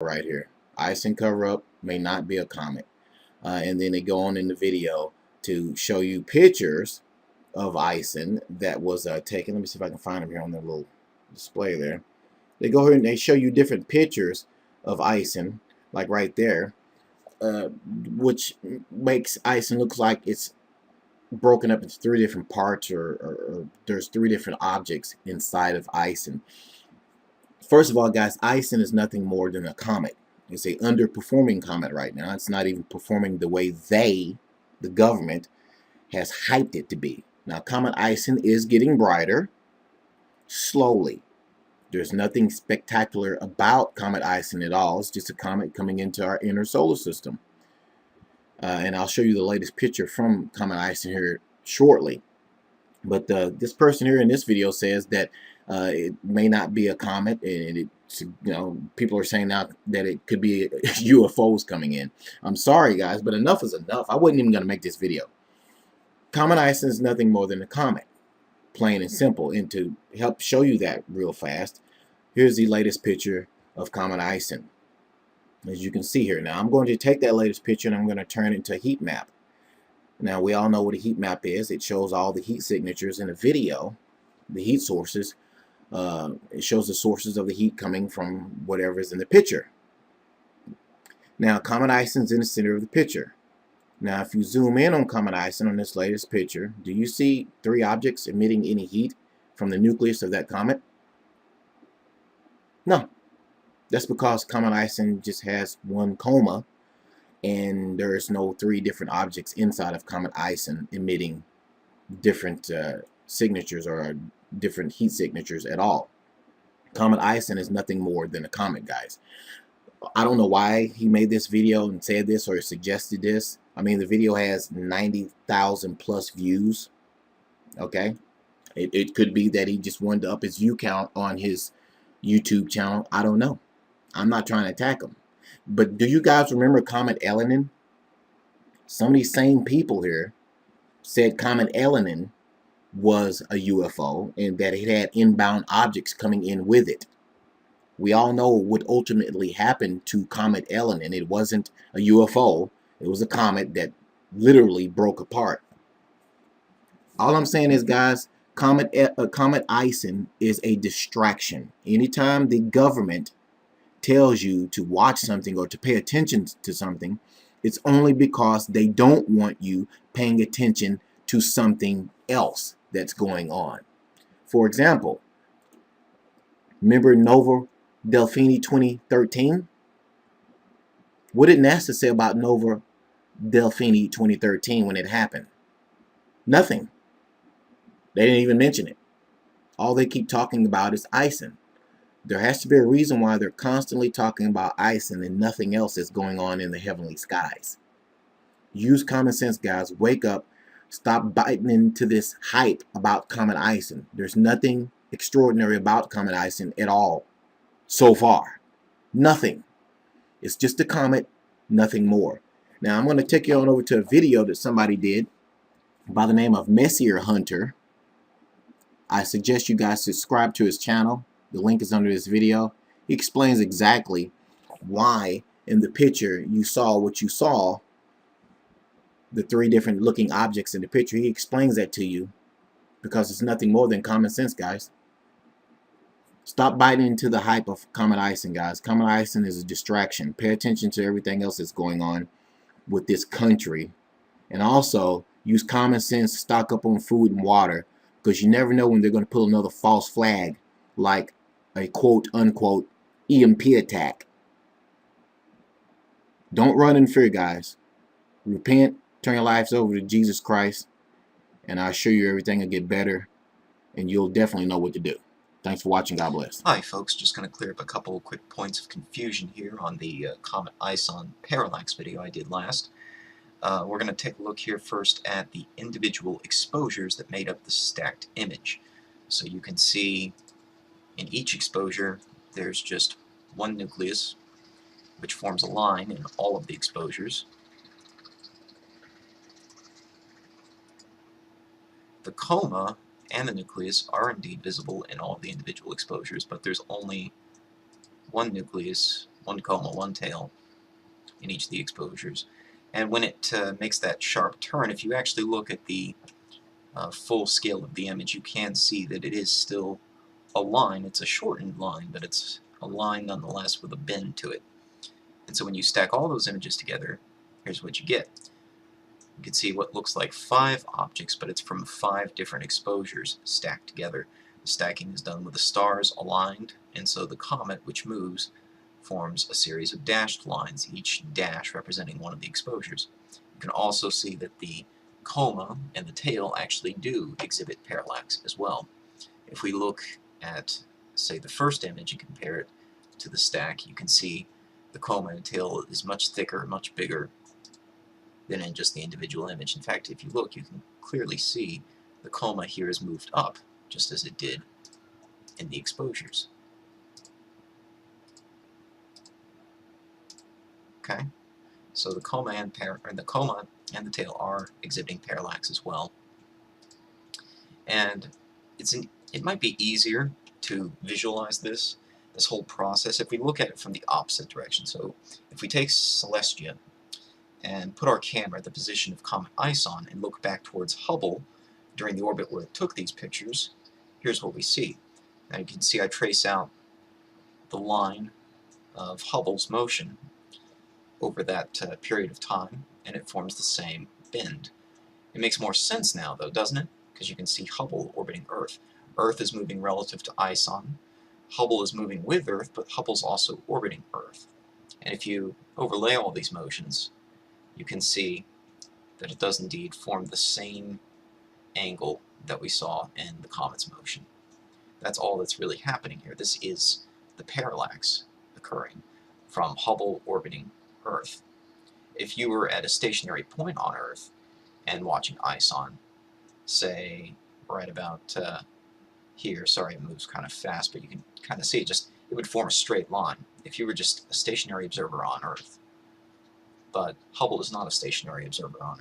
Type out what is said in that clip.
right here. Ison cover-up may not be a comet. And then they go on in the video to show you pictures of Ison that was taken. Let me see if I can find them here on the little display there. They go here and they show you different pictures of Ison, like right there, which makes Ison look like it's broken up into three different parts, or there's three different objects inside of Ison. First of all, guys, Ison is nothing more than a comet. It's a underperforming comet right now. It's not even performing the way the government, has hyped it to be. Now, Comet Ison is getting brighter slowly. There's nothing spectacular about Comet Ison at all. It's just a comet coming into our inner solar system. And I'll show you the latest picture from Comet Ison here shortly. But this person here in this video says that it may not be a comet, and people are saying now that it could be UFOs coming in. I'm sorry, guys, but enough is enough. I wasn't even going to make this video. Comet Ison is nothing more than a comet, plain and simple. And to help show you that real fast, here's the latest picture of Comet Ison. As you can see here, now I'm going to take that latest picture and I'm going to turn it into a heat map. Now, we all know what a heat map is. It shows all the heat signatures in a video, the heat sources. It shows the sources of the heat coming from whatever is in the picture. Now, Comet Ison's in the center of the picture. Now, if you zoom in on Comet Ison on this latest picture, do you see three objects emitting any heat from the nucleus of that comet? No. That's because Comet Ison just has one coma, and there's no three different objects inside of Comet Ison emitting different signatures or different heat signatures at all. Comet Ison is nothing more than a comet, guys. I don't know why he made this video and said this or suggested this. I mean, the video has 90,000 plus views. Okay, it could be that he just wanted to up his view count on his YouTube channel. I don't know. I'm not trying to attack him. But do you guys remember Comet Elenin? Some of these same people here said Comet Elenin was a UFO and that it had inbound objects coming in with it. We all know what ultimately happened to Comet Elenin. It wasn't a UFO. It was a comet that literally broke apart. All I'm saying is, guys, Comet Ison is a distraction. Anytime the government tells you to watch something or to pay attention to something, it's only because they don't want you paying attention to something else that's going on. For example, remember Nova Delphini 2013? What did NASA say about Nova Delphini 2013 when it happened? Nothing. They didn't even mention it. All they keep talking about is Ison. There has to be a reason why they're constantly talking about Ison and nothing else is going on in the heavenly skies. Use common sense, guys. Wake up. Stop biting into this hype about Comet Ison. There's nothing extraordinary about Comet Ison at all so far. Nothing. It's just a comet, nothing more. Now, I'm going to take you on over to a video that somebody did by the name of Messier Hunter. I suggest you guys subscribe to his channel. The link is under this video. He explains exactly why in the picture you saw what you saw, the three different looking objects in the picture. He explains that to you because it's nothing more than common sense, guys. Stop biting into the hype of Comet Ison, guys. Comet Ison is a distraction. Pay attention to everything else that's going on with this country. And also, use common sense, stock up on food and water, because you never know when they're going to pull another false flag, like a quote-unquote EMP attack. Don't run in fear, guys. Repent, turn your lives over to Jesus Christ, and I assure you everything will get better, and you'll definitely know what to do. Thanks for watching. God bless. Hi folks, just going to clear up a couple quick points of confusion here on the Comet Ison parallax video I did last. We're going to take a look here first at the individual exposures that made up the stacked image. So you can see in each exposure there's just one nucleus which forms a line in all of the exposures. The coma and the nucleus are indeed visible in all of the individual exposures, but there's only one nucleus, one coma, one tail in each of the exposures. And when it makes that sharp turn, if you actually look at the full scale of the image, you can see that it is still a line. It's a shortened line, but it's a line nonetheless with a bend to it. And so when you stack all those images together, here's what you get. You can see what looks like 5 objects, but it's from 5 different exposures stacked together. The stacking is done with the stars aligned, and so the comet, which moves, forms a series of dashed lines, each dash representing one of the exposures. You can also see that the coma and the tail actually do exhibit parallax as well. If we look at, say, the first image and compare it to the stack, you can see the coma and tail is much thicker, much bigger than in just the individual image. In fact, if you look, you can clearly see the coma here is moved up, just as it did in the exposures. Okay, so the coma and the tail are exhibiting parallax as well, and it might be easier to visualize this whole process if we look at it from the opposite direction. So if we take Celestia and put our camera at the position of Comet Ison and look back towards Hubble during the orbit where it took these pictures, here's what we see. Now you can see I trace out the line of Hubble's motion over that period of time, and it forms the same bend. It makes more sense now, though, doesn't it? Because you can see Hubble orbiting Earth. Earth is moving relative to Ison. Hubble is moving with Earth, but Hubble's also orbiting Earth. And if you overlay all these motions, you can see that it does indeed form the same angle that we saw in the comet's motion. That's all that's really happening here. This is the parallax occurring from Hubble orbiting Earth. If you were at a stationary point on Earth and watching Ison, say right about here, sorry it moves kind of fast, but you can kind of see it would form a straight line if you were just a stationary observer on Earth. But Hubble is not a stationary observer on